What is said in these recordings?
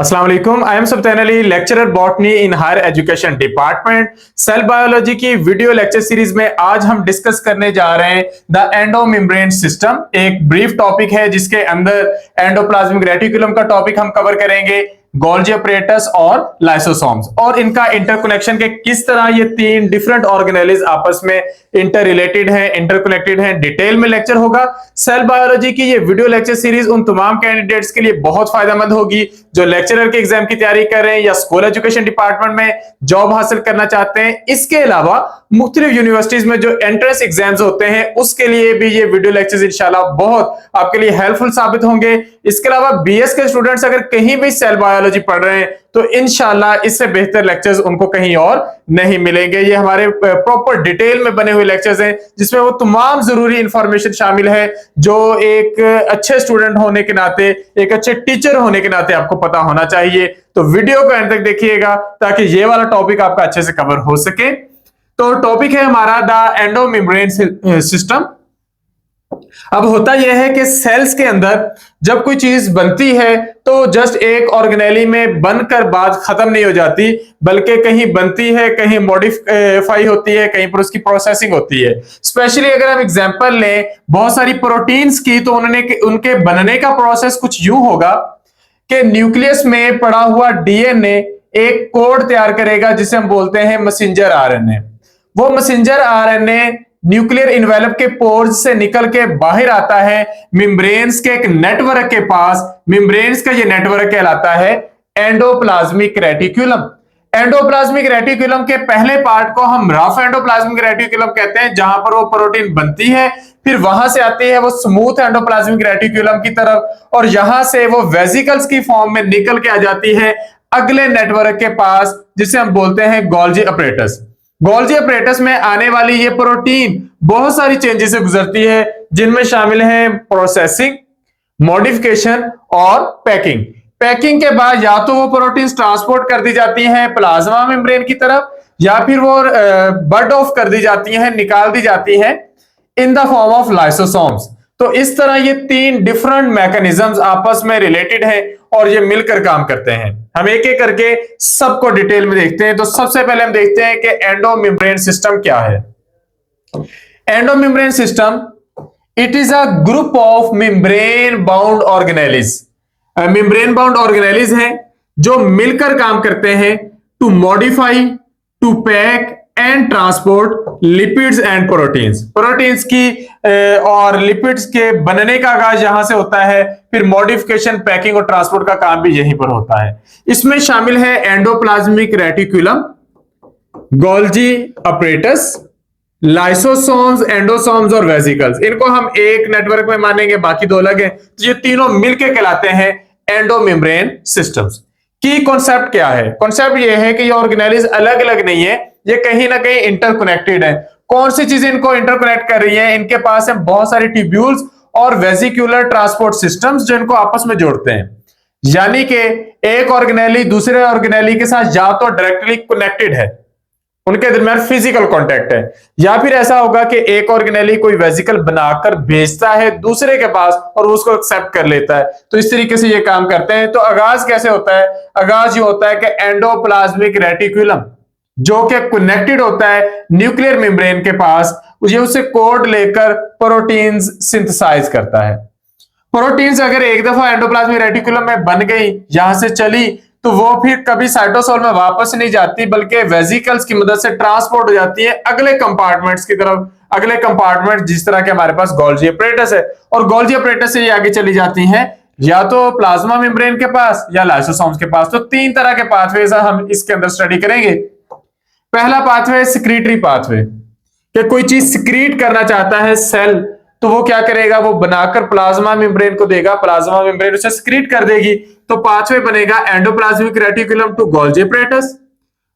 अस्सलाम वालेकुम। I am Sabtain Ali, lecturer botany in higher education department. Cell biology की video lecture series में आज हम डिस्कस करने जा रहे हैं द एंडोमेम्ब्रेन सिस्टम। एक ब्रीफ टॉपिक है जिसके अंदर एंडोप्लाज्मिक रेटिकुलम का टॉपिक हम कवर करेंगे, गोल्जी अपरेटस और लाइसोसोम्स और इनका इंटरकनेक्शन के किस तरह ये तीन डिफरेंट ऑर्गेनेल्स आपस में इंटर रिलेटेड है, इंटरकनेक्टेड है, डिटेल में लेक्चर होगा। सेल बायोलॉजी की ये वीडियो लेक्चर सीरीज उन तमाम कैंडिडेट्स के लिए बहुत फायदेमंद होगी जो लेक्चरर के एग्जाम की तैयारी कर रहे हैं या स्कूल एजुकेशन डिपार्टमेंट में जॉब हासिल करना चाहते हैं। इसके अलावा मुख्तलिफ यूनिवर्सिटीज में जो एंट्रेंस एग्जाम्स होते हैं उसके लिए भी ये वीडियो लेक्चर्स इंशाल्लाह बहुत आपके लिए हेल्पफुल साबित होंगे। इसके अलावा बीएस के स्टूडेंट्स अगर कहीं भी सेल बायोलॉजी पढ़ रहे हैं तो इंशाल्लाह इससे बेहतर लेक्चर्स उनको कहीं और नहीं मिलेंगे। ये हमारे प्रॉपर डिटेल में बने हुए लेक्चर्स हैं जिसमें वो तमाम जरूरी इंफॉर्मेशन शामिल है जो एक अच्छे स्टूडेंट होने के नाते, एक अच्छे टीचर होने के नाते आपको पता होना चाहिए। तो वीडियो को एंड तक देखिएगा ताकि ये वाला टॉपिक आपका अच्छे से कवर हो सके। तो टॉपिक है हमारा द एंडोमेम्ब्रेन सिस्टम। अब होता यह है कि सेल्स के अंदर जब कोई चीज बनती है तो जस्ट एक ऑर्गेनेली में बनकर बात खत्म नहीं हो जाती, बल्कि कहीं बनती है, कहीं मॉडिफाई होती है, कहीं पर उसकी प्रोसेसिंग होती है। स्पेशली अगर हम एग्जांपल लें बहुत सारी प्रोटीन्स की, तो उनके बनने का प्रोसेस कुछ यूं होगा कि न्यूक्लियस में पड़ा हुआ डीएनए एक कोड तैयार करेगा जिसे हम बोलते हैं मैसेंजर आरएनए। वो मैसेंजर आरएनए न्यूक्लियर इन्वेलप के पोर्स से निकल के बाहर आता है मेम्ब्रेन्स के एक नेटवर्क के पास। मेम्ब्रेन्स का ये नेटवर्क कहलाता है एंडोप्लाज्मिक रेटिकुलम। एंडोप्लाज्मिक रेटिकुलम के पहले पार्ट को हम रफ एंडोप्लाज्मिक रेटिकुलम कहते हैं, जहां पर वो प्रोटीन बनती है, फिर वहां से आती है वो स्मूथ एंडोप्लाज्मिक रेटिकुलम की तरफ, और यहां से वो वेसिकल्स की फॉर्म में निकल के आ जाती है अगले नेटवर्क के पास जिसे हम बोलते हैं गोल्जी अपरेटस। गोल्जी अपरेटस में आने वाली ये प्रोटीन बहुत सारी चेंजेस से गुजरती है जिनमें शामिल है प्रोसेसिंग, मॉडिफिकेशन और पैकिंग। पैकिंग के बाद या तो वो प्रोटीन्स ट्रांसपोर्ट कर दी जाती हैं प्लाज्मा मेम्ब्रेन की तरफ, या फिर वो बर्ड ऑफ कर दी जाती हैं, निकाल दी जाती हैं in the form of lysosomes. तो इस तरह ये तीन डिफरेंट मैकेनिज्म्स आपस में रिलेटेड हैं और ये मिलकर काम करते हैं। हम एक एक करके सबको डिटेल में देखते हैं। तो सबसे पहले हम देखते हैं कि एंडोमेम्ब्रेन सिस्टम क्या है। Endomembrane system it is a group of membrane bound organelles. Membrane bound organelles हैं जो मिलकर काम करते हैं to modify, to pack and transport lipids and proteins. Proteins की और लिपिड्स के बनने का आगाज यहां से होता है, फिर मॉडिफिकेशन, पैकिंग और ट्रांसपोर्ट का काम भी यहीं पर होता है। इसमें शामिल है endoplasmic reticulum, Golgi apparatus, lysosomes, endosomes और वेसिकल्स। इनको हम एक नेटवर्क में मानेंगे, बाकी दो अलग हैं। तो ये तीनों मिलकर कहलाते हैं एंडोमेम्ब्रेन सिस्टम्स। की कॉन्सेप्ट क्या है? कॉन्सेप्ट ये है कि ये ऑर्गेनेलिज अलग अलग नहीं है, ये कहीं ना कहीं इंटरकनेक्टेड है। कौन सी चीजें इनको इंटरकनेक्ट कर रही है? इनके पास है बहुत सारी ट्यूब्यूल्स और वेसिकुलर ट्रांसपोर्ट सिस्टम्स जो इनको आपस में जोड़ते हैं। यानी कि एक ऑर्गेनेली दूसरे ऑर्गेनेली के साथ या तो डायरेक्टली कनेक्टेड है, उनके दरमियान फिजिकल कांटेक्ट है, या फिर ऐसा होगा कि एक ऑर्गेनेली कोई वेसिकल बनाकर भेजता है दूसरे के पास और उसको एक्सेप्ट कर लेता है। तो इस तरीके से ये काम करते हैं। तो आगाज कैसे होता है? आगाज ये होता है कि एंडोप्लाज्मिक रेटिकुलम जो कि कनेक्टेड होता है न्यूक्लियर मेम्ब्रेन के पास, ये उससे कोड लेकर प्रोटीन्स सिंथेसाइज करता है। प्रोटीन्स अगर एक दफा एंडोप्लाज्मिक रेटिकुलम में बन गई, यहां से चली, तो वो फिर कभी साइटोसोल में वापस नहीं जाती, बल्कि वेसिकल्स की मदद से ट्रांसपोर्ट हो जाती है अगले कंपार्टमेंट्स की तरफ। अगले कंपार्टमेंट जिस तरह के हमारे पास गोल्जी अपरेटस है, और गोल्जी अपरेटस से ये आगे चली जाती हैं या तो प्लाज्मा मेम्ब्रेन के पास या लाइसोसोम्स के पास। तो तीन तरह के पाथवेज हम इसके अंदर स्टडी करेंगे। पहला पाथवे सिक्रीटरी पाथवे, कि कोई चीज सिक्रीट करना चाहता है सेल, तो वो क्या करेगा? वो बनाकर प्लाज्मा मेम्ब्रेन को देगा, प्लाज्मा मेम्ब्रेन उसे सिक्रीट कर देगी। तो पाथवे बनेगा endoplasmic reticulum to Golgi apparatus,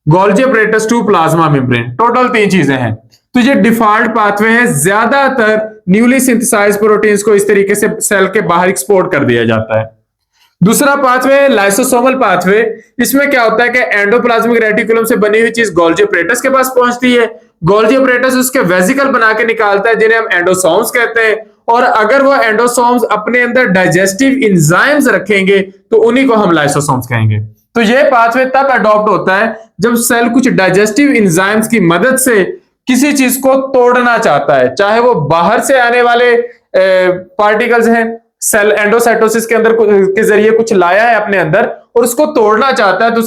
Golgi apparatus to plasma membrane. Total तीन चीजें हैं। तो ये डिफॉल्ट पाथवे है। ज्यादातर न्यूली सिंथेसाइज्ड प्रोटीन्स को इस तरीके से सेल के बाहर एक्सपोर्ट कर दिया जाता है। दूसरा पाथवे लाइसोसोमल पाथवे। इसमें क्या होता है कि एंडोप्लाज्मिक रेटिकुलम से बनी हुई चीज गोल्जी अपरेटस के पास पहुंचती है, गोल्जी अपरेटस उसके वेसिकल बना के निकालता है जिन्हें हम एंडोसोम्स कहते हैं, और अगर वो एंडोसोम्स अपने अंदर डाइजेस्टिव एंजाइम्स रखेंगे तो उन्हीं को हम लाइसोसोम्स कहेंगे। तो ये पाथवे तब अडॉप्ट होता है जब सेल कुछ डाइजेस्टिव एंजाइम्स की मदद से किसी चीज को तोड़ना चाहता है, चाहे वो बाहर से आने वाले पार्टिकल्स हैं, सेल एंडोसाइटोसिस के अंदर के जरिए कुछ लाया है अपने अंदर और उसको तोड़ना चाहता है, तो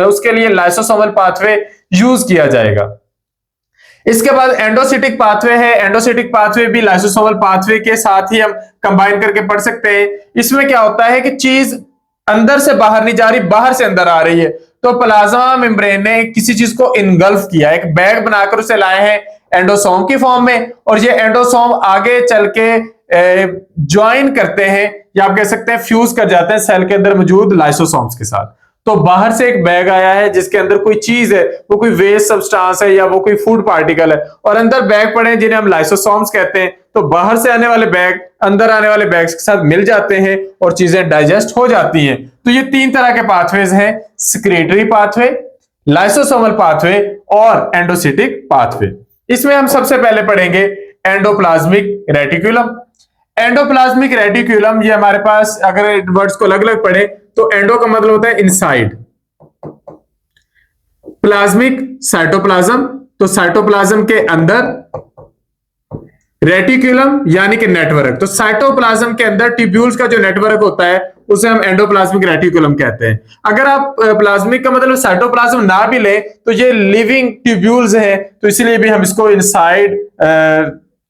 उसके लिए लाइसोसोमल पाथवे यूज किया जाएगा। इसके बाद एंडोसिटिक पाथवे है। एंडोसिटिक पाथवे भी लाइसोसोमल पाथवे के साथ ही हम कंबाइन करके पढ़ सकते हैं। इसमें क्या होता है कि चीज अंदर से बाहर नहीं जा रही, बाहर से अंदर आ रही है। तो प्लाज्मा मेम्ब्रेन ने किसी चीज को इनगल्फ किया, एक बैग बनाकर उसे लाए हैं एंडोसोम की फॉर्म में, और ये एंडोसोम आगे चल के ज्वाइन करते हैं या आप कह सकते हैं फ्यूज कर जाते हैं सेल के अंदर मौजूद लाइसोसोम्स के साथ। तो बाहर से एक बैग आया है जिसके अंदर कोई चीज है, वो कोई वेस्ट सब्सटेंस है या वो कोई फूड पार्टिकल है, और अंदर बैग पड़े हैं जिन्हें हम लाइसोसोम्स कहते हैं। तो बाहर से आने वाले बैग अंदर आने वाले बैग्स के साथ मिल जाते हैं और चीजें डाइजेस्ट हो जाती हैं। तो ये तीन तरह के पाथवेज हैं, सिक्रेटरी पाथवे, लाइसोसोमल पाथवे और एंडोसिटिक पाथवे। इसमें हम सबसे पहले पढ़ेंगे एंडोप्लाज्मिक रेटिकुलम। एंडोप्लाज्मिक रेटिकुलम, ये हमारे पास अगर वर्ड्स को अलग अलग पढ़े तो एंडो का मतलब होता है इनसाइड, प्लाज्मिक साइटोप्लाज्म, तो साइटोप्लाज्म के अंदर, रेटिकुलम यानी कि नेटवर्क, तो साइटोप्लाज्म के अंदर ट्यूब्यूल्स का जो नेटवर्क होता है उसे हम एंडोप्लाज्मिक रेटिकुलम कहते हैं। अगर आप प्लाज्मिक का मतलब साइटोप्लाज्म ना भी लें तो ये लिविंग ट्यूब्यूल्स है, तो इसीलिए भी हम इसको इनसाइड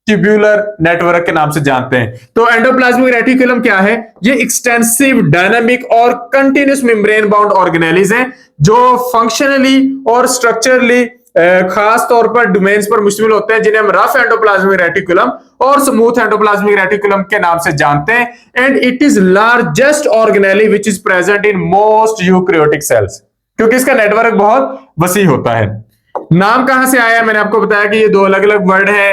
ट्यूब्यूलर नेटवर्क के नाम से जानते हैं। तो एंडोप्लाज्मिक रेटिकुलम क्या है? ये एक्सटेंसिव, डायनामिक और कंटिन्यूस मेम्ब्रेन बाउंड ऑर्गेनेलिज हैं जो फंक्शनली और स्ट्रक्चरली खास तौर पर डोमेन्स पर मुश्तमिल होते हैं, जिन्हें हम रफ एंडोप्लाज्मिक रेटिकुलम और स्मूथ एंडोप्लाज्मिक रेटिकुलम के नाम से जानते हैं। And it is largest organelle which is present in most eukaryotic cells, क्योंकि इसका नेटवर्क बहुत वसी होता है। नाम कहां से आया? मैंने आपको बताया कि ये दो अलग अलग वर्ड है।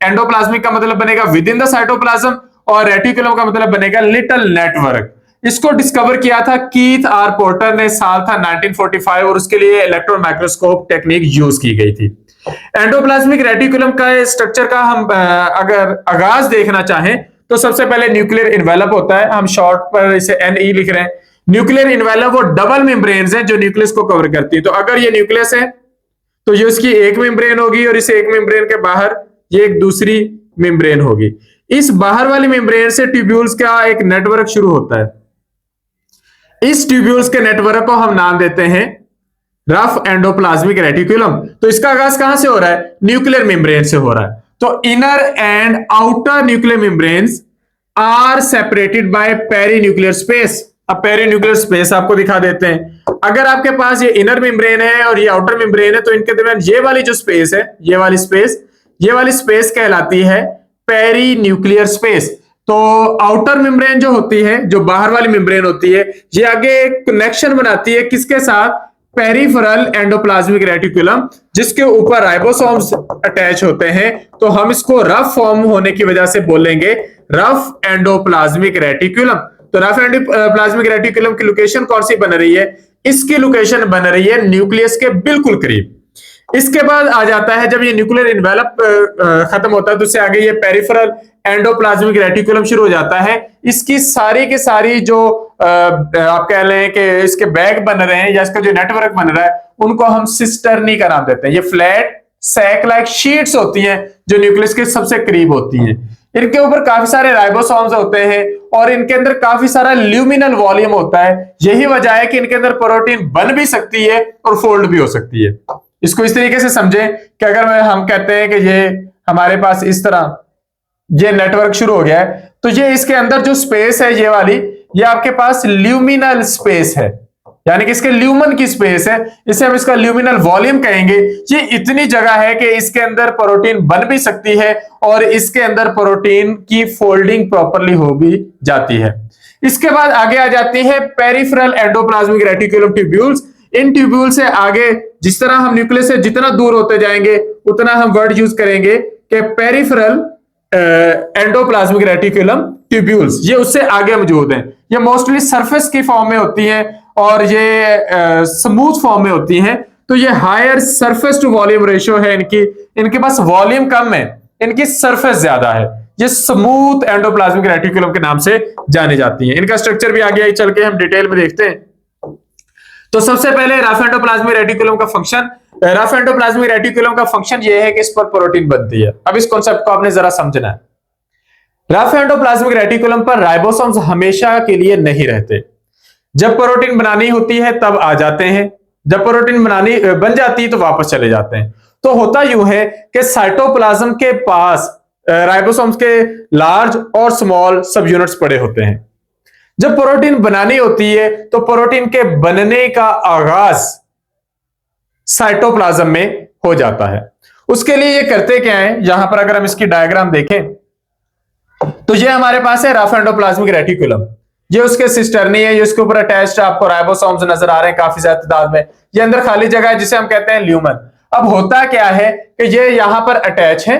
एंडोप्लाज्मिक का मतलब बनेगा विद इन द साइटोप्लाज्म और रेटिकुलम का मतलब बनेगा लिटिल नेटवर्क। इसको डिस्कवर किया था कीथ आर पोर्टर ने, साल था 1945, और उसके लिए इलेक्ट्रॉन माइक्रोस्कोप टेक्निक यूज की गई थी। एंडोप्लाज्मिक रेटिकुलम का स्ट्रक्चर का हम अगर आगाज देखना चाहें तो सबसे पहले न्यूक्लियर इन्वेलप होता है, हम शॉर्ट पर इसे NE लिख रहे हैं। न्यूक्लियर इन्वेलप वो डबल मेम्ब्रेन्स हैं जो न्यूक्लियस को कवर करती है। तो अगर ये न्यूक्लियस है तो ये उसकी एक मेम्ब्रेन होगी और इस एक मेम्ब्रेन के बाहर ये एक दूसरी मेम्ब्रेन होगी। इस बाहर वाली मेम्ब्रेन से ट्यूब्यूल्स का एक नेटवर्क शुरू होता है। इस ट्यूब्यूल्स के नेटवर्क को हम नाम देते हैं रफ एंडोप्लाज्मिक रेटिकुलम। तो इसका आगाज कहां से हो रहा है? न्यूक्लियर मेम्ब्रेन से हो रहा है। तो inner and outer nuclear membranes are separated by perinuclear space. अब पेरीन्यूक्लियर स्पेस आपको दिखा देते हैं। अगर आपके पास ये इनर मेम्ब्रेन है और ये आउटर मेम्ब्रेन है तो इनके दरमियान ये वाली जो स्पेस है, ये वाली स्पेस कहलाती है पेरीन्यूक्लियर स्पेस। तो आउटर मेम्ब्रेन जो होती है, जो बाहर वाली मेम्ब्रेन होती है, ये आगे कनेक्शन बनाती है किसके साथ? पेरिफेरल एंडोप्लाज्मिक रेटिकुलम, जिसके ऊपर राइबोसोम्स अटैच होते हैं। तो हम इसको रफ फॉर्म होने की वजह से बोलेंगे रफ एंडोप्लाज्मिक रेटिकुलम। तो रफ एंडोप्लाज्मिक रेटिकुलम की लोकेशन कौन सी बन रही है? इसकी लोकेशन बन रही है न्यूक्लियस के बिल्कुल करीब। इसके बाद आ जाता है जब ये न्यूक्लियर इन्वेलप खत्म होता है तो उससे आगे ये पेरिफेरल एंडोप्लाज्मिक रेटिकुलम शुरू हो जाता है। इसकी सारी की सारी जो आप कह लें कि इसके बैग बन रहे हैं या इसका जो नेटवर्क बन रहा है, उनको हम सिस्टर्नी का नाम देते हैं। ये फ्लैट सैक लाइक शीट्स होती हैं जो न्यूक्लियस के सबसे करीब होती हैं। इनके ऊपर काफी सारे राइबोसोम्स होते हैं और इनके अंदर काफी सारा ल्यूमिनल वॉल्यूम होता है। यही वजह है कि इनके अंदर प्रोटीन बन भी सकती है और फोल्ड भी हो सकती है। इसको इस तरीके से समझें कि अगर हम कहते हैं कि ये हमारे पास इस तरह ये नेटवर्क शुरू हो गया है, तो ये इसके अंदर जो स्पेस है ये वाली, ये आपके पास ल्यूमिनल स्पेस है, यानी कि इसके ल्यूमन की स्पेस है, इसे हम इसका ल्यूमिनल वॉल्यूम कहेंगे। ये इतनी जगह है कि इसके अंदर प्रोटीन बन भी सकती है और इसके अंदर प्रोटीन की फोल्डिंग प्रॉपरली हो भी जाती है। इसके बाद आगे आ जाती है पेरिफेरल एंडोप्लाज्मिक रेटिकुलम ट्यूब्यूल्स। इन ट्यूब्यूल से आगे जिस तरह हम न्यूक्लियस से जितना दूर होते जाएंगे उतना हम वर्ड यूज करेंगे कि पेरिफेरल एंडोप्लाज्मिक रेटिकुलम ट्यूब्यूल्स। ये उससे आगे मौजूद हैं। ये मोस्टली सरफेस की फॉर्म में होती हैं और ये स्मूथ फॉर्म में होती हैं। तो ये higher surface to volume ratio है इनकी पास वॉल्यूम कम है, इनकी सरफेस ज्यादा है। ये स्मूथ एंडोप्लाज्मिक रेटिकुलम के नाम से जानी जाती हैं। इनका स्ट्रक्चर भी आगे चल के हम डिटेल में देखते हैं। तो सबसे पहले रफ एंडोप्लाज्मिक रेटिकुलम का फंक्शन, रफ एंडोप्लाज्मिक रेटिकुलम का फंक्शन ये है कि इस पर प्रोटीन बनती है। अब इस कॉन्सेप्ट को आपने जरा समझना है। रफ एंडोप्लाज्मिक रेटिकुलम पर राइबोसोम्स हमेशा के लिए नहीं रहते। जब प्रोटीन बनानी होती है तब आ जाते हैं, जब प्रोटीन बन जाती है तो वापस चले जाते हैं। तो होता यूं है कि साइटोप्लाज्म के पास राइबोसोम्स के लार्ज और स्मॉल सब यूनिट्स पड़े होते हैं। जब प्रोटीन बनानी होती है तो प्रोटीन के बनने का आगाज साइटोप्लाज्म में हो जाता है। उसके लिए ये करते क्या है, यहां पर अगर हम इसकी डायग्राम देखें तो ये हमारे पास है रफ एंडोप्लाज्मिक रेटिकुलम। ये उसके सिस्टर्नी है, ये उसके ऊपर अटैच्ड आपको राइबोसोम्स नजर आ रहे हैं काफी ज्यादा तादाद में। ये अंदर खाली जगह है जिसे हम कहते हैं ल्यूमन। अब होता क्या है कि ये यहां पर अटैच है,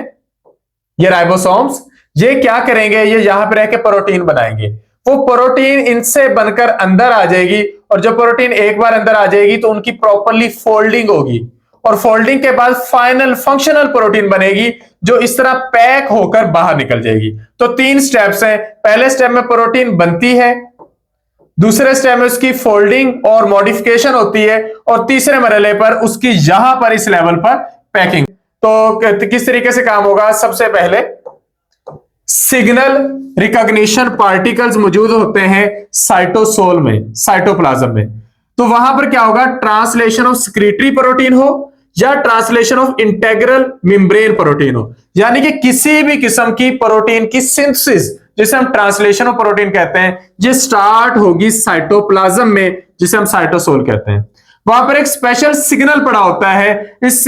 ये राइबोसोम्स, ये क्या करेंगे, ये यहां पर रह के प्रोटीन बनाएंगे। वो प्रोटीन इनसे बनकर अंदर आ जाएगी और जब प्रोटीन एक बार अंदर आ जाएगी तो उनकी प्रॉपर्ली फोल्डिंग होगी और फोल्डिंग के बाद फाइनल फंक्शनल प्रोटीन बनेगी जो इस तरह पैक होकर बाहर निकल जाएगी। तो 3 स्टेप्स हैं। पहले स्टेप में प्रोटीन बनती है, दूसरे स्टेप में उसकी फोल्डिंग और मॉडिफिकेशन होती है और तीसरे मरहले पर उसकी यहां पर इस लेवल पर पैकिंग। तो किस तरीके से काम होगा, सबसे पहले सिग्नल रिकॉग्निशन पार्टिकल्स मौजूद होते हैं साइटोसोल में, साइटोप्लाज्म में। तो वहां पर क्या होगा, ट्रांसलेशन ऑफ सिक्रीटरी प्रोटीन हो या translation of integral membrane protein हो, यानी कि किसी भी किस्म की प्रोटीन की सिंथेसिस जिसे हम ट्रांसलेशन ऑफ प्रोटीन कहते हैं, ये स्टार्ट होगी साइटोप्लाज्म में जिसे हम साइटोसोल कहते हैं। वहां पर एक स्पेशल सिग्नल पड़ा होता है, इस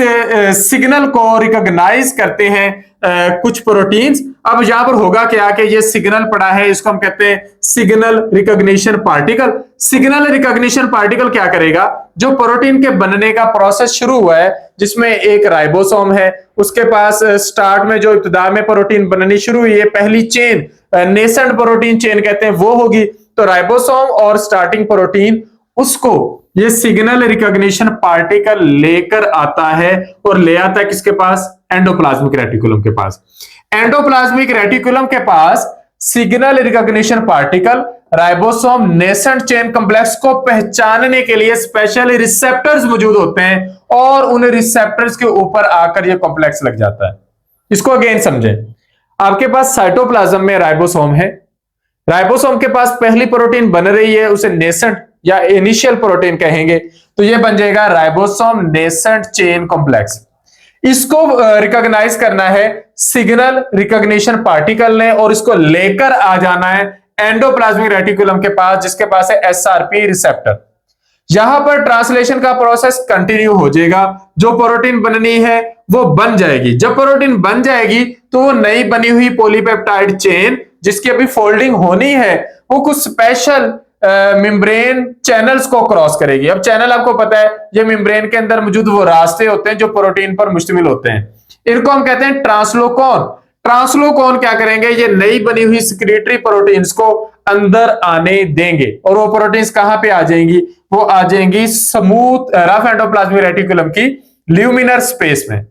सिग्नल को रिकॉग्नाइज करते हैं कुछ प्रोटीन्स। अब यहां पर होगा क्या कि ये सिग्नल पड़ा है, इसको हम कहते हैं signal recognition particle. Signal recognition particle क्या करेगा, जो प्रोटीन के बनने का प्रोसेस शुरू हुआ है जिसमें एक राइबोसोम है, उसके पास स्टार्ट में जो इब्तिदा में प्रोटीन बननी शुरू हुई है, पहली चेन नेसेंट प्रोटीन चेन कहते हैं, वो होगी। तो राइबोसोम और स्टार्टिंग प्रोटीन उसको ये सिग्नल रिकॉग्निशन पार्टिकल लेकर आता है और ले आता है किसके पास, एंडोप्लाज्मिक रेटिकुलम के पास। एंडोप्लाज्मिक रेटिकुलम के पास signal recognition particle ribosome nascent chain complex को पहचानने के लिए स्पेशल रिसेप्टर्स मौजूद होते हैं और उन रिसेप्टर्स के ऊपर आकर यह कॉम्प्लेक्स लग जाता है। इसको अगेन समझें। आपके पास साइटोप्लाज्म में राइबोसोम है, राइबोसोम के पास पहली प्रोटीन बन रही है, उसे नेसेंट या इनिशियल प्रोटीन कहेंगे। तो ये बन जाएगा राइबोसोम नेसेंट चेन कॉम्प्लेक्स। इसको रिकॉग्नाइज करना है सिग्नल रिकॉग्निशन पार्टिकल ने और इसको लेकर आ जाना है एंडोप्लाज्मिक रेटिकुलम के पास, जिसके पास है एसआरपी रिसेप्टर। यहां पर ट्रांसलेशन का प्रोसेस कंटिन्यू हो जाएगा। जो प्रोटीन बननी है वो बन जाएगी। जब प्रोटीन बन जाएगी तो वो नई बनी हुई पॉलीपेप्टाइड चेन जिसकी अभी फोल्डिंग होनी है, वो कुछ स्पेशल मेम्ब्रेन चैनल्स को क्रॉस करेगी। अब चैनल आपको पता है, ये मेम्ब्रेन के अंदर मौजूद वो रास्ते होते हैं जो प्रोटीन पर मुश्तमिल होते हैं। इनको हम कहते हैं ट्रांसलोकॉन। ट्रांसलोकॉन क्या करेंगे, ये नई बनी हुई सिक्रीटरी प्रोटीन्स को अंदर आने देंगे और वो प्रोटीन्स कहां पे आ जाएंगी, वो आ जाएंगी स्मूथ रफ एंडोप्लाज्मिक रेटिकुलम की ल्यूमिनर स्पेस में।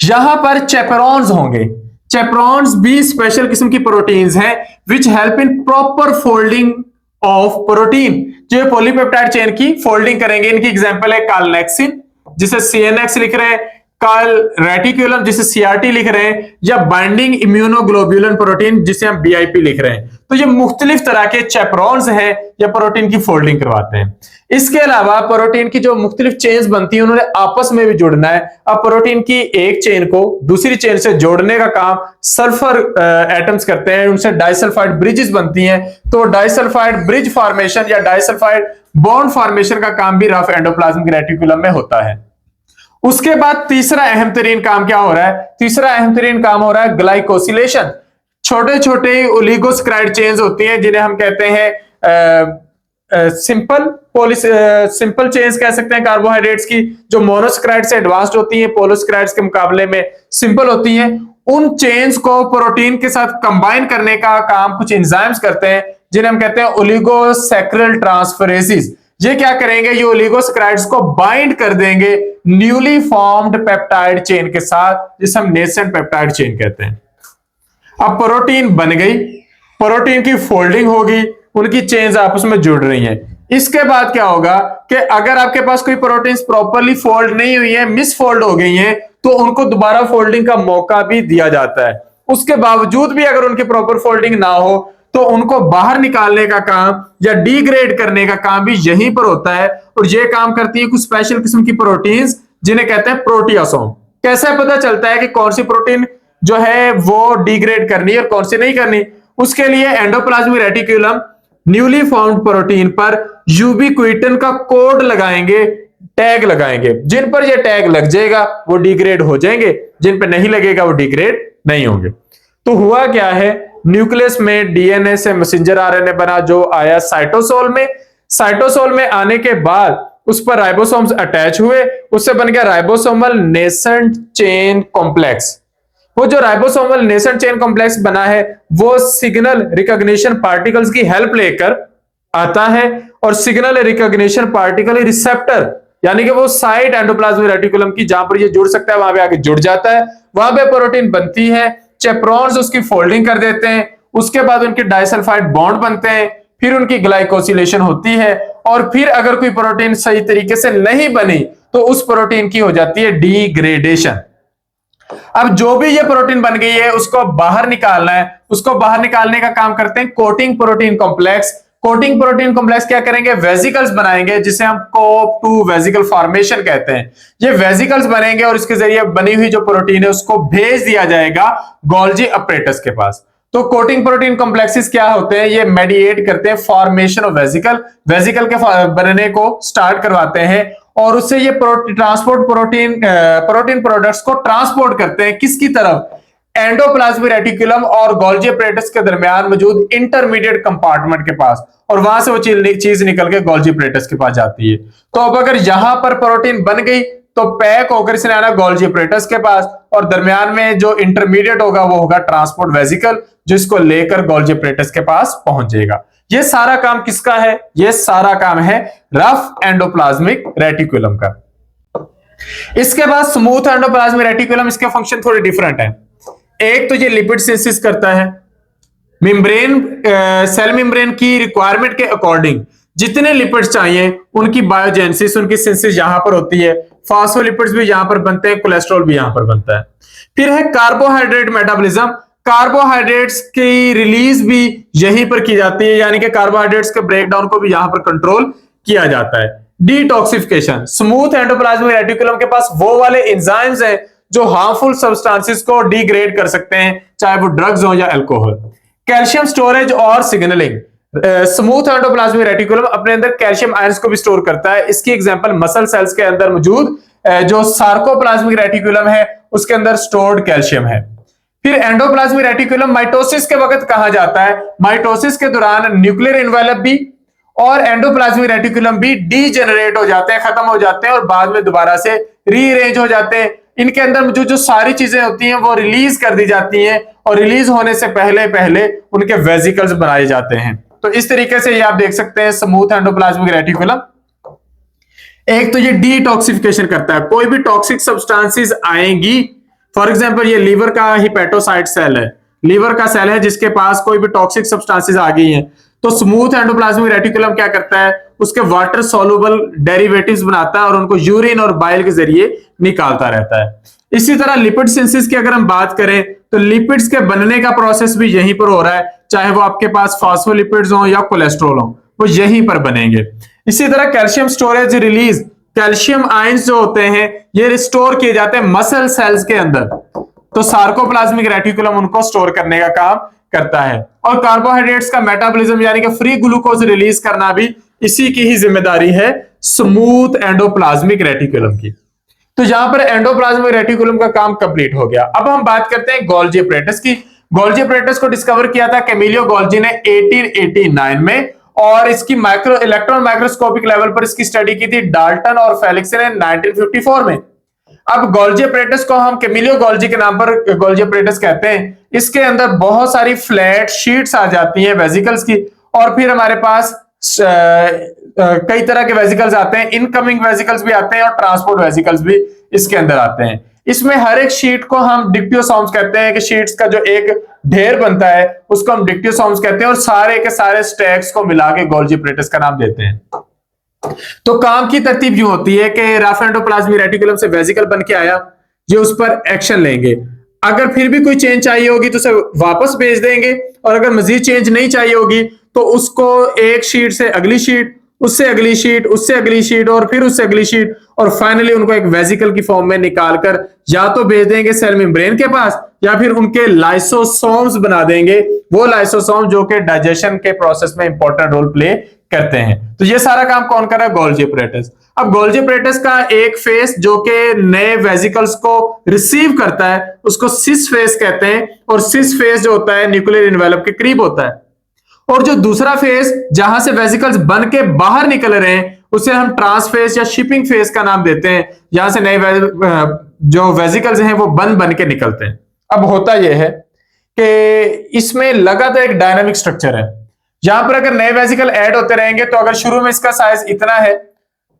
यहां पर चेपरॉन्स होंगे। चेपरॉन्स भी स्पेशल किस्म की प्रोटीन्स हैं which help in proper folding of protein, जो पॉलीपेप्टाइड चेन की फोल्डिंग करेंगे। इनकी एग्जांपल है कार्लेक्सिन जिसे सीएनएक्स लिख रहे हैं, कार्ल रेटिकुलम जिसे सीआरटी लिख रहे हैं, या बाइंडिंग इम्यूनोग्लोब्यूलिन प्रोटीन जिसे हम बीआईपी लिख रहे हैं। तो ये मुख्तलिफ तरह के चेपरॉन्स हैं या प्रोटीन की फोल्डिंग करवाते हैं। इसके अलावा प्रोटीन की जो मुख्तलिफ चेन्स बनती हैं उन्होंने आपस में भी जुड़ना है। अब प्रोटीन की एक चेन को दूसरी चेन से जोड़ने का काम सल्फर एटम्स करते हैं, उनसे डाइसल्फाइड ब्रिजेस बनती हैं। तो डाइसल्फाइड ब्रिज फॉर्मेशन या डाइसल्फाइड बॉन्ड फॉर्मेशन का काम भी रफ एंडोप्लाज्मिक रेटिकुलम में होता है। उसके बाद तीसरा अहम तरीन काम क्या हो रहा है, तीसरा अहम तरीन काम हो रहा है ग्लाइकोसिलेशन। छोटे छोटे ओलिगोसैकेराइड चेन्स होती हैं जिन्हें हम कहते हैं सिंपल चेन्स कह सकते हैं कार्बोहाइड्रेट्स की, जो मोनोसैकेराइड से एडवांस्ड होती हैं, पॉलीसैकेराइड्स के मुकाबले में सिंपल होती हैं। उन चेन्स को प्रोटीन के साथ कंबाइन करने का काम कुछ एंजाइम्स करते हैं जिन्हें हम कहते हैं ओलिगोसैकेरल ट्रांसफरेसिस। ये क्या करेंगे, ये ओलिगोसैकेराइड्स को बाइंड कर देंगे न्यूली फॉर्म्ड पेप्टाइड चेन के साथ, जिसे हम नेसेंट पेप्टाइड चेन कहते हैं। अब प्रोटीन बन गई, प्रोटीन की फोल्डिंग होगी, उनकी चेन्स आपस में जुड़ रही हैं। इसके बाद क्या होगा कि अगर आपके पास कोई प्रोटीन्स प्रॉपरली फोल्ड नहीं हुई है, मिसफोल्ड हो गई हैं, तो उनको दोबारा फोल्डिंग का मौका भी दिया जाता है। उसके बावजूद भी अगर उनकी प्रॉपर फोल्डिंग ना हो तो उनको बाहर निकालने का काम या डिग्रेड करने का काम भी यहीं पर होता है। और ये काम करती है कुछ स्पेशल किस्म की प्रोटीन्स जिन्हें कहते हैं प्रोटियासोम। कैसे पता चलता है कि कौन सी प्रोटीन जो है वो डिग्रेड करनी है और कौन सी नहीं करनी? उसके लिए endoplasmic reticulum newly formed protein पर यूबिक्विटिन का कोड लगाएंगे, टैग लगाएंगे। जिन पर ये टैग लग जाएगा वो डिग्रेड हो जाएंगे, जिन पर नहीं लगेगा वो डिग्रेड नहीं होंगे। तो हुआ क्या है, न्यूक्लियस में डीएनए से मैसेंजर आरएनए बना जो आया साइटोसोल में। साइटोसोल में आने के बाद उस पर राइबोसोम्स अटैच हुए, उससे बन गया राइबोसोमल नेसेंट चेन कॉम्प्लेक्स। वो जो राइबोसोमल नेसेंट चेन कॉम्प्लेक्स बना है वो सिग्नल रिकॉग्निशन पार्टिकल्स की हेल्प लेकर आता है और सिग्नल रिकॉग्निशन पार्टिकल रिसेप्टर यानी कि वो साइट एंडोप्लाज्मिक रेटिकुलम की जहां पर ये जुड़ सकता है वहां पे आके जुड़ जाता है, वहां पे प्रोटीन बनती है, चेप्रॉन्स उसकी फोल्डिंग कर देते हैं, उसके बाद उनके डाइसल्फाइड बॉन्ड बनते हैं, फिर उनकी ग्लाइकोसिलेशन होती है और फिर अगर कोई प्रोटीन सही तरीके से नहीं बनी तो उस प्रोटीन की हो जाती है डिग्रेडेशन। अब जो भी ये प्रोटीन बन गई है उसको बाहर निकालना है, उसको बाहर निकालने का काम करते हैं coating protein complex. Coating protein complex क्या करेंगे, वेसिकल्स बनाएंगे जिसे हम कोप टू वेसिकल फॉर्मेशन कहते हैं। ये वेसिकल्स बनेंगे और इसके जरिए बनी हुई जो प्रोटीन है उसको भेज दिया जाएगा गोल्जी अपरेटस के पास। तो कोटिंग प्रोटीन कॉम्प्लेक्सेस क्या होते हैं, ये मेडिएट करते हैं फॉर्मेशन ऑफ वेसिकल, वेसिकल के बनने को स्टार्ट करवाते हैं और उससे ये ट्रांसपोर्ट प्रोटीन प्रोडक्ट्स को ट्रांसपोर्ट करते हैं किसकी तरफ, एंडोप्लाज्मिक रेटिकुलम और गोल्जी अपरेटस के दरमियान मौजूद इंटरमीडिएट कंपार्टमेंट के पास, और वहां से वो चीज निकल के गोल्जी अपरेटस के पास जाती है। तो अब अगर यहां पर प्रोटीन बन गई तो पैक होकर इसने आना गोल्जी अपरेटस के पास और दरमियान में जो इंटरमीडिएट होगा वो होगा ट्रांसपोर्ट वेसिकल जिसको लेकर गोल्जी अपरेटस के पास पहुंच जाएगा। ये सारा काम किसका है, ये सारा काम है रफ एंडोप्लाज्मिक रेटिकुलम का। इसके बाद स्मूथ एंडोप्लाज्मिक रेटिकुलम, इसके फंक्शन थोड़े डिफरेंट है। एक तो ये लिपिड सिंथेसिस करता है, मेम्ब्रेन सेल मेम्ब्रेन की रिक्वायरमेंट के अकॉर्डिंग जितने लिपिड्स चाहिए उनकी बायोजेनेसिस, उनकी सिंथेसिस यहां पर होती है। फॉस्फोलिपिड्स भी यहां पर बनते हैं, कोलेस्ट्रॉल भी यहां पर बनता है। फिर है कार्बोहाइड्रेट मेटाबॉलिज्म, कार्बोहाइड्रेट्स की रिलीज भी यहीं पर की जाती है, यानी कि कार्बोहाइड्रेट्स के ब्रेकडाउन को भी यहां पर कंट्रोल किया जाता है। डिटॉक्सिफिकेशन, स्मूथ एंडोप्लाज्मिक रेटिकुलम के पास वो वाले एंजाइम्स हैं जो हार्मफुल सब्सटेंसेस को डिग्रेड कर सकते हैं, चाहे वो ड्रग्स हो या अल्कोहल। कैल्शियम स्टोरेज और सिग्नलिंग, स्मूथ एंडोप्लाज्मिक रेटिकुलम अपने अंदर कैल्शियम आयंस को भी स्टोर करता है। इसकी एग्जांपल मसल सेल्स के अंदर मौजूद जो सार्कोप्लाज्मिक रेटिकुलम है उसके अंदर स्टोर्ड कैल्शियम है। फिर एंडोप्लाज्मिक रेटिकुलम माइटोसिस के वक्त कहा जाता है, माइटोसिस के दौरान न्यूक्लियर एनवेलप भी और एंडोप्लाज्मिक रेटिकुलम भी डीजेनरेट हो जाते हैं, खत्म हो जाते हैं और बाद में दोबारा से रीअरेंज हो जाते हैं। इनके अंदर जो सारी चीजें होती हैं वो रिलीज कर दी जाती हैं और रिलीज होने से पहले पहले उनके वेसिकल्स बनाए जाते हैं। तो इस तरीके से ये आप देख सकते हैं स्मूथ एंडोप्लाज्मिक रेटिकुलम। एक तो ये डिटॉक्सिफिकेशन करता है, कोई भी टॉक्सिक सब्सटेंसेस आएंगी, फॉर एग्जांपल ये लीवर का हिपेटोसाइट सेल है, लीवर का सेल है जिसके पास कोई भी टॉक्सिक सब्सटेंसेस आ गई हैं, तो स्मूथ एंडोप्लाज्मिक रेटिकुलम क्या करता है, उसके वाटर सॉल्युबल डेरिवेटिव्स बनाता है और उनको यूरिन और बाइल के जरिए निकालता रहता है। इसी तरह लिपिड सिंथेसिस की अगर हम बात करें तो लिपिड्स के बनने का प्रोसेस भी यहीं पर हो रहा है, चाहे वो आपके पास फॉस्फोलिपिड्स हो या कोलेस्ट्रॉल हो, वो यहीं पर बनेंगे। इसी तरह calcium storage release, calcium ions जो होते हैं ये रिस्टोर किए जाते हैं मसल सेल्स के अंदर, तो सार्कोप्लाज्मिक रेटिकुलम उनको स्टोर करने का काम करता है। और कार्बोहाइड्रेट्स का मेटाबॉलिज्म यानी कि फ्री ग्लूकोज रिलीज करना भी इसी की ही जिम्मेदारी है स्मूथ एंडोप्लाज्मिक रेटिकुलम की। तो यहां पर एंडोप्लाज्मिक रेटिकुलम का काम कंप्लीट हो गया। अब हम बात करते हैं गोल्जी अपरेटस की। गोल्जी अपरेटस को डिस्कवर किया था कैमिलियो गोल्जी ने 1889 में और इसकी माइक्रो इलेक्ट्रॉन माइक्रोस्कोपिक लेवल पर इसकी स्टडी की थी डाल्टन और फेलिक्स ने 1954 में। अब गोल्जी अपरेटस को हम कैमिलियो गोल्जी के नाम पर गोल्जी अपरेटस कहते हैं। इसके अंदर बहुत सारी फ्लैट शीट्स आ जाती हैं वेसिकल्स की और फिर हमारे पास कई तरह के वेसिकल्स आते हैं, इनकमिंग वेसिकल्स भी आते हैं और ट्रांसपोर्ट वेसिकल्स भी। इसके अंदर आते हैं। इसमें हर एक शीट को हम डिक्टियोसोम्स कहते हैं कि शीट्स का जो एक ढेर बनता है उसको हम डिक्टियोसोम्स कहते हैं, और सारे के सारे स्टैक्स को मिला के गोल्जी एपरेटस का नाम देते हैं। तो काम की तरतीब यूं होती है कि रफ एंडोप्लाज्मिक रेटिकुलम से वेसिकल बन के आया, ये उस पर एक्शन लेंगे, अगर फिर भी कोई चेंज चाहिए होगी तो उसे वापस भेज देंगे, और अगर मजीद चेंज नहीं चाहिए होगी तो उसको एक शीट से अगली शीट, उससे अगली शीट, उससे अगली शीट और फिर उससे अगली शीट, और फाइनली उनको एक वेसिकल की फॉर्म में निकालकर या तो भेज देंगे सेल मेम्ब्रेन के पास, या फिर उनके लाइसोसोम्स बना देंगे, वो लाइसोसोम जो कि डाइजेशन के प्रोसेस में इंपॉर्टेंट रोल प्ले करते हैं। तो ये सारा काम कौन कर रहा है? Golgi apparatus. अब गोल्जी एपरेटस का एक फेस जो कि नए वेसिकल्स को रिसीव करता है उसको सिस फेस कहते हैं, और सिस फेस जो होता है न्यूक्लियर इन्वेलप के करीब होता है, और जो दूसरा फेस जहां से वेसिकल्स बन के बाहर निकल रहे हैं उसे हम ट्रांसफेस या शिपिंग फेस का नाम देते हैं, जहां से नए जो वेसिकल्स हैं वो बन के निकलते हैं। अब होता यह है कि इसमें लगातार एक डायनामिक स्ट्रक्चर है, जहां पर अगर नए वेसिकल ऐड होते रहेंगे तो अगर शुरू में इसका साइज इतना है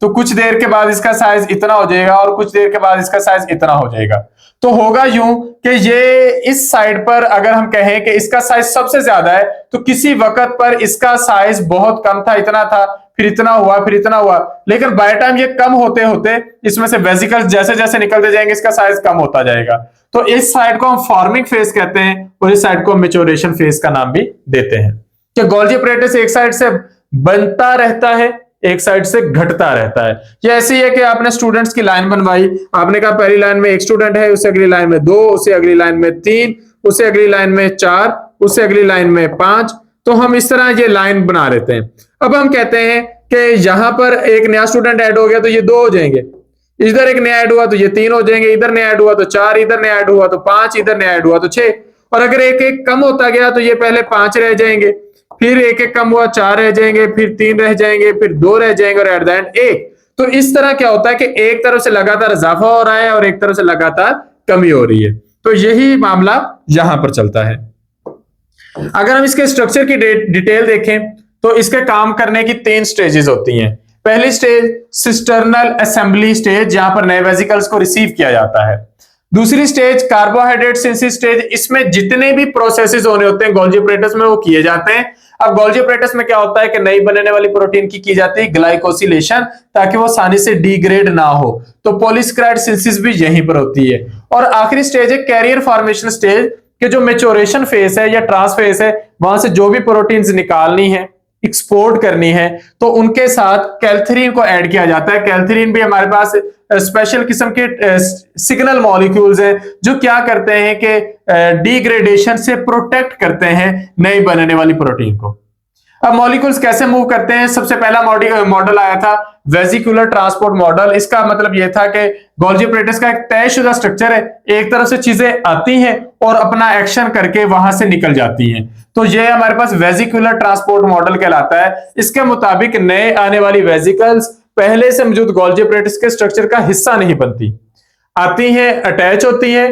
तो कुछ देर के बाद इसका साइज इतना हो जाएगा, और कुछ देर के बाद इसका साइज इतना हो जाएगा। तो होगा यूं कि ये इस साइड पर अगर हम कहें कि इसका साइज सबसे ज्यादा है तो किसी वक्त पर इसका साइज बहुत कम था, इतना था, फिर इतना हुआ, फिर इतना हुआ, लेकिन बाय टाइम ये कम होते होते इसमें से वेसिकल्स जैसे जैसे निकलते जाएंगे इसका साइज कम होता जाएगा। तो इस साइड को हम फॉर्मिंग फेज कहते हैं, और इस साइड को मैच्योरेशन फेज का नाम भी देते हैं। कि गोल्जी एपरेटस एक साइड से बनता रहता है, एक साइड से घटता रहता है। ये ऐसे ही है कि आपने स्टूडेंट्स की लाइन बनवाई, आपने कहा पहली लाइन में एक स्टूडेंट है, उससे अगली लाइन में 2, उससे अगली लाइन में 3, उससे अगली लाइन में 4, उससे अगली लाइन में 5, तो हम इस तरह ये लाइन बना लेते हैं। अब हम कहते हैं कि यहां पर एक नया स्टूडेंट ऐड हो गया तो ये 2 हो जाएंगे, इधर एक नया ऐड हुआ तो ये 3 हो जाएंगे, इधर नया ऐड हुआ तो 4, इधर नया ऐड हुआ तो 5, इधर नया ऐड हुआ तो 6, और अगर एक एक कम होता गया तो ये पहले 5 रह जाएंगे, फिर एक एक कम हुआ 4 रह जाएंगे, फिर 3 रह जाएंगे, फिर 2 रह जाएंगे, और एट द एंड 1। तो इस तरह क्या होता है कि एक तरफ से लगातार इजाफा हो रहा है और एक तरफ से लगातार कमी हो रही है। तो यही मामला यहां पर चलता है। अगर हम इसके स्ट्रक्चर की डिटेल देखें तो इसके काम करने की 3 स्टेजेस होती हैं। पहली स्टेज सिस्टर्नल असेंबली स्टेज, जहां पर नए वेसिकल्स को रिसीव किया जाता है। दूसरी स्टेज कार्बोहाइड्रेट सिंथेसिस स्टेज, इसमें जितने भी प्रोसेसेस होने होते हैं गोल्जी एपरेटस में वो किए जाते हैं। अब गोल्जी एपरेटस में क्या होता है कि नई बनने वाली प्रोटीन की जाती है ग्लाइकोसिलेशन, ताकि वो आसानी से डिग्रेड ना हो। तो पॉलीसेकेराइड सिंथेसिस भी यहीं पर होती है। और आखिरी स्टेज है कैरियर फॉर्मेशन स्टेज, कि जो मैच्योरेशन फेज है या ट्रांस फेज है, वहां से जो भी प्रोटीन्स निकालनी है, एक्सपोर्ट करनी है, तो उनके साथ कैल्थरीन को ऐड किया जाता है। कैल्थरीन भी हमारे पास स्पेशल किस्म के सिग्नल मॉलिक्यूल्स हैं जो क्या करते हैं कि डिग्रेडेशन से प्रोटेक्ट करते हैं नई बनने वाली प्रोटीन को। अब मॉलिक्यूल्स कैसे मूव करते हैं? सबसे पहला मॉडल आया था वेसिकुलर ट्रांसपोर्ट मॉडल। इसका मतलब यह था कि गोल्जी एपरेटस का एक तयशुदा स्ट्रक्चर है, एक तरफ से चीजें आती हैं और अपना एक्शन करके वहां से निकल जाती हैं, तो यह हमारे पास वेसिकुलर ट्रांसपोर्ट मॉडल कहलाता है। इसके मुताबिक नए आने वाली वेसिकल्स पहले से मौजूद गोल्जी एपरेटस के स्ट्रक्चर का हिस्सा नहीं बनती, आती हैं, अटैच होती हैं,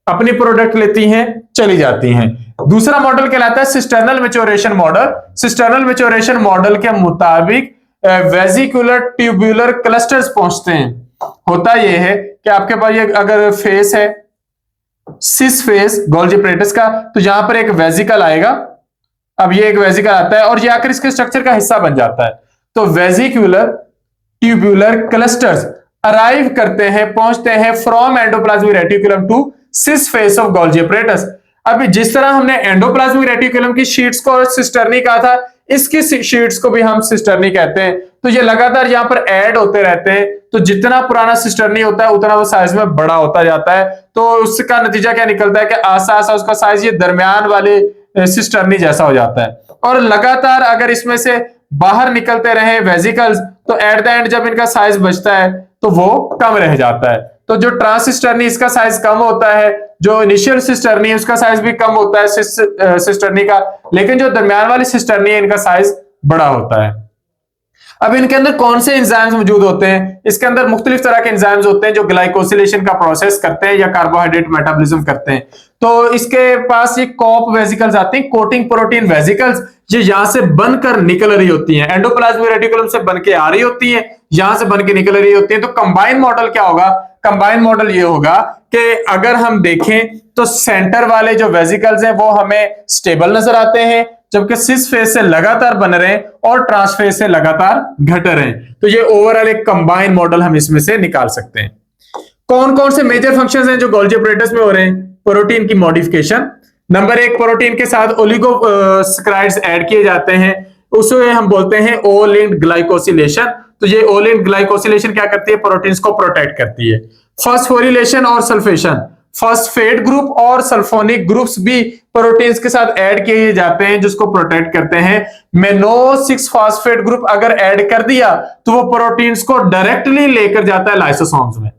अपनी प्रोडक्ट लेती हैं, चली जाती हैं। दूसरा मॉडल कहलाता है cisternal maturation model. Cisternal maturation model के मुताबिक वेसिकुलर ट्यूबुलर क्लस्टर्स पहुंचते हैं। होता यह है कि आपके पास ये अगर फेस है सिस फेस गोल्जी एपरेटस का, तो यहां पर एक वेसिकल आएगा। अब ये एक वेसिकल आता है और ये आकर इसके स्ट्रक्चर का हिस्सा बन जाता है। तो वेसिकुलर ट्यूबुलर क्लस्टर्स अराइव करते हैं, पहुंचते हैं from endoplasmic reticulum to cis face of Golgi apparatus. अभी जिस तरह हमने एंडोप्लाज्मिक रेटिकुलम की शीट्स को सिस्टर्नी कहा था, इसकी शीट्स को भी हम सिस्टर्नी कहते हैं। तो ये लगातार यहाँ पर ऐड होते रहते हैं, तो जितना पुराना सिस्टर्नी होता है उतना वो साइज में बड़ा होता जाता है। तो उसका नतीजा क्या निकलता है कि आस्ता आस्ता उसका साइज ये दरमियान वाले सिस्टर्नी जैसा हो जाता है। और लगातार अगर इसमें से बाहर निकलते रहे वेसिकल्स, तो एट द एंड जब इनका साइज बचता है तो वो कम रह जाता है। तो जो ट्रांसिस्टर्नी इसका साइज कम होता है, जो इनिशियल सिस्टर्नी है उसका साइज भी कम होता है सिस्टर्नी का, लेकिन जो दरमियान वाली सिस्टर्नी है इनका साइज बड़ा होता है। अब इनके अंदर कौन से एंजाइम्स मौजूद होते हैं? इसके अंदर मुख्तलिफ तरह के एंजाइम्स होते हैं जो ग्लाइकोसिलेशन का प्रोसेस करते हैं या कार्बोहाइड्रेट मेटाबॉलिज्म करते हैं। तो इसके पास ये कॉप वेसिकल्स आती हैं, कोटिंग प्रोटीन वेसिकल्स, ये यहां से बनकर निकल रही होती हैं, एंडोप्लाज्मिक रेटिकुलम से बन के आ रही होती हैं, यहां से बन के निकल रही होती हैं। तो कंबाइन मॉडल क्या होगा? कंबाइन मॉडल ये होगा कि अगर हम देखें तो सेंटर वाले जो वेसिकल्स हैं वो हमें स्टेबल नजर आते हैं, जबकि सिस फेज से लगातार बन रहे हैं और ट्रांस फेज से लगातार घट रहे हैं। तो ये ओवरऑल एक कंबाइन मॉडल हम इसमें से निकाल सकते हैं। कौन कौन से मेजर फंक्शंस हैं जो गोल्जी ऑपरेटर्स में हो रहे हैं? प्रोटीन की मॉडिफिकेशन, नंबर एक, प्रोटीन के साथ ओलिगोसैकराइड्स ऐड किए जाते हैं, उसे हम बोलते हैं ओ लिंक्ड ग्लाइकोसिलेशन। तो ये ओ लिंक्ड ग्लाइकोसिलेशन क्या करती है? प्रोटीन्स को प्रोटेक्ट करती है। फॉस्फोरिलेशन और सल्फेशन, फॉस्फेट ग्रुप और सल्फोनिक ग्रुप्स भी प्रोटीन्स के साथ ऐड किए जाते हैं जिसको प्रोटेक्ट करते हैं। मेनो 6 फॉस्फेट ग्रुप अगर ऐड कर दिया तो वो प्रोटीन्स को डायरेक्टली लेकर जाता है लाइसोसोम्स में।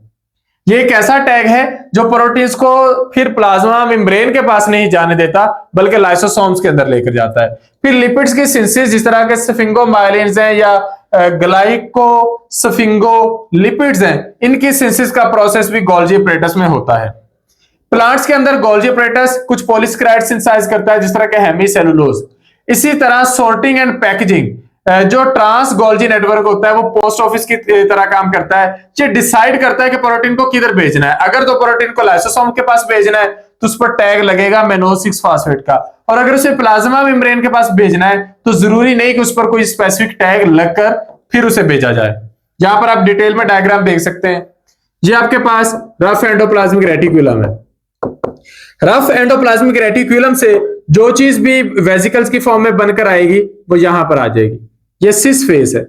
ये एक ऐसा टैग है जो प्रोटीन्स को फिर प्लाज्मा मेम्ब्रेन के पास नहीं जाने देता बल्कि लाइसोसोम्स के अंदर लेकर जाता है। फिर लिपिड्स की सिंथेसिस, जिस तरह के स्फिंगोमाइलिन्स हैं या ग्लाइकोस्फिंगोलिपिड्स हैं, इनकी सिंथेसिस का प्रोसेस भी गोल्जी ऑपरेटर्स में होता है। प्लांट्स के अंदर गोल्जी ऑपरेटर्स कुछ पॉलीसेकेराइड सिंथेसाइज करता है जिस तरह के हेमीसेलुलोज। इसी तरह सॉर्टिंग एंड पैकेजिंग, जो ट्रांस गोल्जी नेटवर्क होता है वो पोस्ट ऑफिस की तरह काम करता है। ये डिसाइड करता है कि प्रोटीन को किधर भेजना है। अगर तो प्रोटीन को लाइसोसोम के पास भेजना है तो उस पर टैग लगेगा मेनो 6 फॉस्फेट का, और अगर उसे प्लाज्मा मेम्ब्रेन के पास भेजना है तो जरूरी नहीं कि उस पर कोई स्पेसिफिक टैग लगकर फिर उसे भेजा जाए। यहां पर आप डिटेल में डायग्राम देख सकते हैं। ये आपके पास रफ एंडोप्लाज्मिक रेटिकुलम है। रफ एंडोप्लाज्मिक रेटिकुलम से जो चीज भी वेसिकल्स की फॉर्म में बनकर आएगी वो यहां पर आ जाएगी। ये सिस फेस है।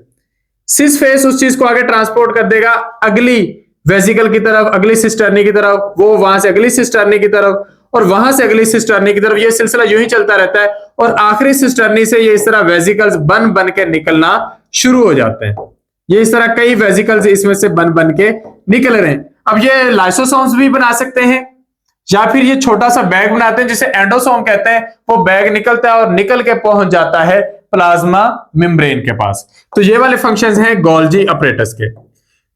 सिस फेस उस चीज को आगे ट्रांसपोर्ट कर देगा अगली वेसिकल की तरफ, अगली सिस्टर्नी की तरफ, वो वहां से अगली सिस्टर्नी की तरफ, और वहां से अगली सिस्टर्नी की तरफ। ये सिलसिला यूं ही चलता रहता है और आखिरी सिस्टर्नी से ये इस तरह वेसिकल्स बन बन के निकलना शुरू हो जाते हैं। ये इस तरह कई वेसिकल्स इसमें से बन बन के निकल रहे हैं। अब ये लाइसोसोम्स भी बना सकते हैं या फिर ये छोटा सा बैग बनाते हैं जिसे एंडोसोम कहते हैं। वो बैग निकलता है और निकल के पहुंच जाता है प्लाज्मा मेम्ब्रेन के पास। तो ये वाले फंक्शंस हैं गोल्जी ऑपरेटर्स के।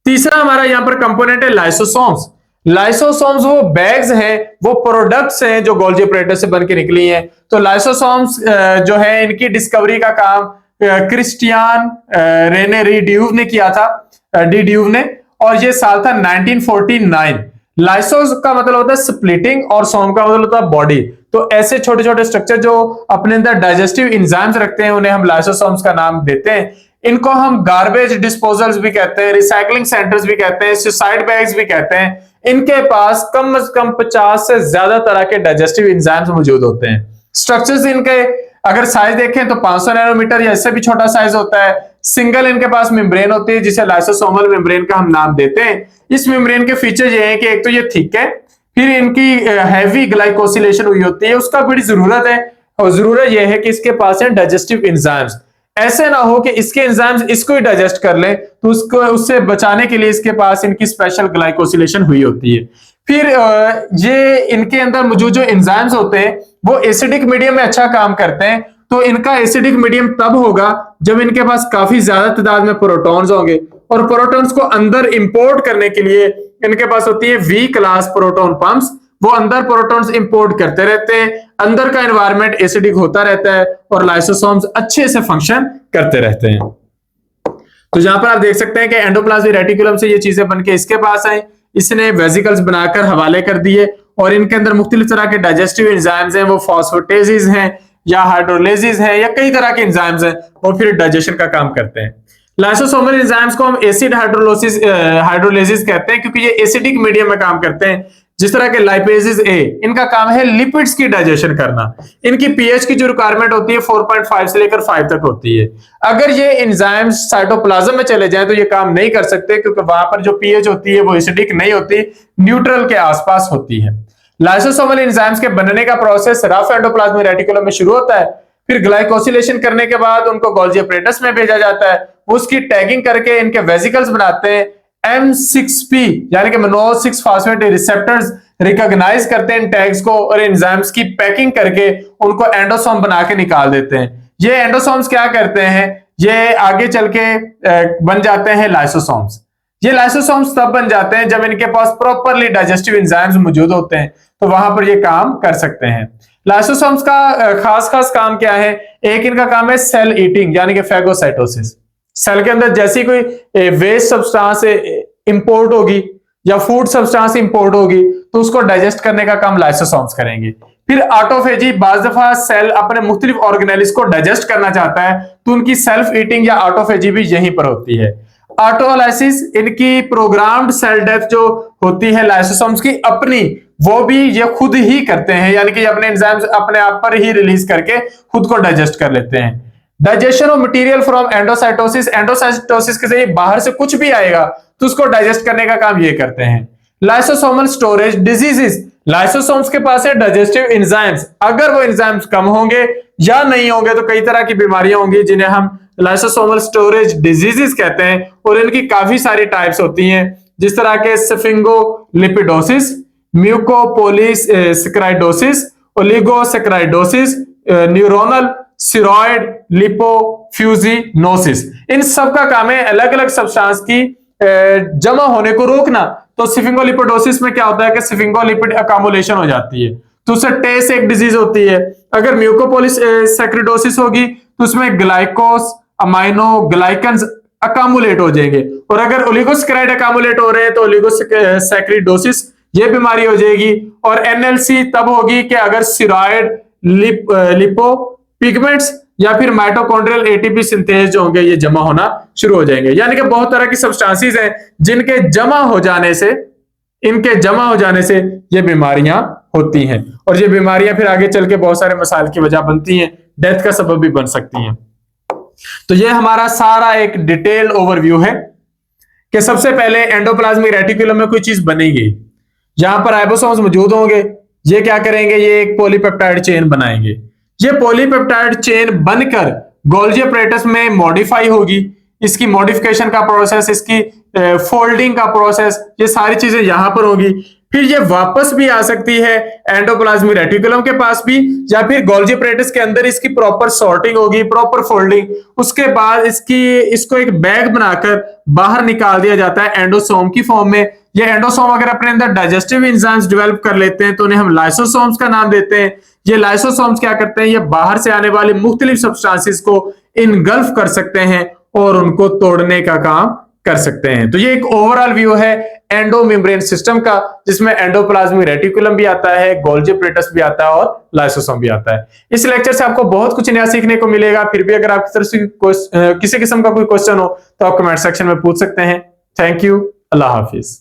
तीसरा हमारा यहां पर कंपोनेंट है लाइसोसोम्स। लाइसोसोम्स वो बैग्स हैं, वो प्रोडक्ट्स हैं जो गोल्जी ऑपरेटर से बन के निकली हैं। तो लाइसोसोम्स जो है इनकी डिस्कवरी का काम क्रिस्टियन रेने डी ने किया था, ने, और ये साल था 1949। लाइसोस का मतलब होता है स्प्लिटिंग और सोम का मतलब होता है बॉडी। तो ऐसे छोटे छोटे स्ट्रक्चर जो अपने अंदर डाइजेस्टिव एंजाइम्स रखते हैं उन्हें हम लाइसोसोम्स का नाम देते हैं। इनको हम गार्बेज डिस्पोजल्स भी कहते हैं, रिसाइकलिंग सेंटर्स भी कहते हैं, सुसाइड बैग्स भी कहते हैं। इनके पास कम से कम 50 से ज्यादा तरह के डाइजेस्टिव एंजाइम्स मौजूद होते हैं। स्ट्रक्चर्स इनके अगर साइज देखें तो 500 नैनोमीटर या इससे भी छोटा साइज होता है। सिंगल इनके पास मेम्ब्रेन होती है जिसे लाइसोसोमल मेम्ब्रेन का हम नाम देते हैं। इस मेम्ब्रेन के फीचर ये हैं कि एक तो ये थिक है, फिर इनकी हैवी ग्लाइकोसिलेशन हुई होती है। उसका बड़ी जरूरत है, और जरूरत यह है कि इसके पास है डाइजेस्टिव एंजाइम्स। ऐसे ना हो कि इसके एंजाइम्स इसको ही डाइजेस्ट कर ले, तो उसको उससे बचाने के लिए इसके पास इनकी स्पेशल ग्लाइकोसिलेशन हुई होती है। फिर ये इनके अंदर मौजूद जो एंजाइम्स होते हैं वो एसिडिक मीडियम में अच्छा काम करते हैं। तो इनका एसिडिक मीडियम तब होगा जब इनके पास काफी ज्यादा तादाद में प्रोटॉन्स होंगे, और प्रोटॉन्स को अंदर इंपोर्ट करने के लिए इनके पास होती है वी क्लास प्रोटॉन पंप्स। वो अंदर प्रोटॉन्स इंपोर्ट करते रहते हैं, अंदर का एनवायरनमेंट एसिडिक होता रहता है और लाइसोसोम्स अच्छे से फंक्शन करते रहते हैं। तो यहां पर आप देख सकते हैं कि एंडोप्लाज्मिक रेटिकुलम से ये चीजें बनके इसके पास आई, इसने वेसिकल्स बनाकर हवाले कर दिए, और इनके अंदर मुख्तलिफ तरह के डाइजेस्टिव एंजाइम्स हैं, वो फॉस्फेटेजेस हैं या हाइड्रोलेसिस है या कई तरह के एंजाइम्स हैं, वो फिर डाइजेशन का काम करते हैं। लाइसोसोमल एंजाइम्स को हम एसिड हाइड्रोलेसिस कहते हैं क्योंकि ये एसिडिक मीडियम में काम करते हैं। जिस तरह के लाइपेजेस ए, इनका काम है लिपिड्स की डाइजेशन करना। इनकी पीएच की जो रिक्वायरमेंट होती है 4.5 से लेकर 5 तक होती है। अगर ये एंजाइम्स साइटोप्लाज्म में चले जाएं तो ये काम नहीं कर सकते क्योंकि वहां पर जो पीएच होती है वो एसिडिक नहीं होती, न्यूट्रल के आसपास होती है। लाइसोसोमल एंजाइम्स के बनने का प्रोसेस रफ एंडोप्लाज्मिक रेटिकुलम में शुरू होता है, फिर ग्लाइकोसिलेशन करने के बाद उनको गोल्जी ऑपरेटर्स में भेजा जाता है। उसकी टैगिंग करके इनके वेसिकल्स बनाते हैं। M6P यानी कि मेनो 6 फॉस्फेट रिसेप्टर्स रिकॉग्नाइज करते हैं इन टैग्स को और एंजाइम्स की पैकिंग करके उनको एंडोसोम बना के निकाल देते हैं। ये एंडोसोम्स क्या करते हैं, ये आगे चल के बन जाते हैं लाइसोसोम्स। ये लाइसोसोम्स तब बन जाते हैं जब इनके पास प्रॉपरली डाइजेस्टिव एंजाइम्स मौजूद होते हैं, तो वहां पर ये काम कर सकते हैं। लाइसोसोम्स का खास काम क्या है? एक इनका काम है सेल ईटिंग यानी कि फैगोसाइटोसिस। सेल के अंदर जैसी कोई वेस्ट सब्सटेंस इंपोर्ट होगी या फूड सब्सटेंस इंपोर्ट होगी तो उसको डाइजेस्ट करने का काम लाइसोसोम्स करेंगे। फिर ऑटोफेजी, बाज दफा सेल अपने मुख्तलिफ ऑर्गेनेल्स को डाइजेस्ट करना चाहता है तो उनकी सेल्फ ईटिंग या ऑटोफेजी भी यहीं पर होती है। ऑटोलाइसिस, इनकी प्रोग्राम्ड सेल डेथ जो होती है लाइसोसोम्स की अपनी, वो भी ये खुद ही करते हैं, यानी कि अपने एंजाइम्स अपने आप पर ही रिलीज करके खुद को डाइजेस्ट कर लेते हैं। Digestion of material from endocytosis, endocytosis के जरिए बाहर से कुछ भी आएगा तो उसको डाइजेस्ट करने का काम ये करते हैं। लाइसोसोमल स्टोरेज डिजीजेस, लाइसोसोम्स के पास है डाइजेस्टिव एंजाइम्स, अगर वो एंजाइम्स कम होंगे या नहीं होंगे तो कई तरह की बीमारियां होंगी जिन्हें हम लाइसोसोमल स्टोरेज डिजीजेस कहते हैं, और इनकी काफी सारी टाइप्स होती हैं, जिस तरह के स्फिंगोलिपिडोसिस, म्यूकोपोलीसैकेराइडोसिस, ओलिगोसैकेराइडोसिस, न्यूरोनल सिरॉइड लिपोफ्यूजिनोसिस। इन सब का काम है अलग अलग सब्सटेंस की जमा होने को रोकना। तो स्फिंगोलिपिडोसिस में क्या होता है कि स्फिंगोलिपिड अकामुलेशन हो जाती है तो उससे टेस एक डिजीज होती है। अगर म्यूकोपोलीसैकेराइडोसिस होगी तो उसमें ग्लाइकोस अमाइनो ग्लाइकन्स अकामुलेट हो जाएंगे, और अगर ओलिगोसैकेराइड अकामुलेट हो रहे हैं तो ओलिगोसैकेराइडोसिस ये बीमारी हो जाएगी। और एनएलसी तब होगी कि अगर सिरॉइड लिपो पिगमेंट्स या फिर माइटोकॉन्ड्रियल एटीपी सिंथेज जो होंगे ये जमा होना शुरू हो जाएंगे। यानी कि बहुत तरह की सब्सटेंसेस हैं जिनके जमा हो जाने से, इनके जमा हो जाने से ये बीमारियां होती हैं, और ये बीमारियां फिर आगे चल के बहुत सारे मसाइल की वजह बनती हैं, डेथ का सबब भी बन सकती हैं। तो ये हमारा सारा एक डिटेल ओवरव्यू है कि सबसे पहले एंडोप्लाज्मिक रेटिकुलम में कोई चीज बनेगी, यहां पर राइबोसोम्स मौजूद होंगे, ये क्या करेंगे, ये एक पॉलीपेप्टाइड चेन बनाएंगे। ये पॉलीपेप्टाइड चेन बनकर गोल्जी अपरेटस में मॉडिफाई होगी, इसकी मॉडिफिकेशन का प्रोसेस, इसकी फोल्डिंग का प्रोसेस, ये सारी चीजें यहां पर होगी। फिर ये वापस भी आ सकती है एंडोप्लाज्मिक रेटिकुलम के पास भी, या फिर गोल्जी अपरेटस के अंदर इसकी प्रॉपर सॉर्टिंग होगी, प्रॉपर फोल्डिंग, उसके बाद इसको एक बैग बनाकर बाहर निकाल दिया जाता है एंडोसोम की फॉर्म में। ये एंडोसोम अगर अपने अंदर डाइजेस्टिव एंजाइम्स डेवलप कर लेते हैं तो उन्हें हम लाइसोसोम्स का नाम देते हैं। ये लाइसोसोम्स क्या करते हैं, ये बाहर से आने वाली मुख्तलिफ सब्सटेंसेस को इनगल्फ कर सकते हैं और उनको तोड़ने का काम कर सकते हैं। तो ये एक ओवरऑल व्यू है एंडो मेम्ब्रेन सिस्टम का, जिसमें एंडोप्लाज्मिक रेटिकुलम भी आता है, गोल्जी अपरेटस भी आता है और लाइसोसोम भी आता है। इस लेक्चर से आपको बहुत कुछ नया सीखने को मिलेगा। फिर भी अगर आपकी तरफ से किसी किस्म का कोई क्वेश्चन हो तो आप कमेंट सेक्शन में पूछ सकते हैं। Thank you, Allah Hafiz.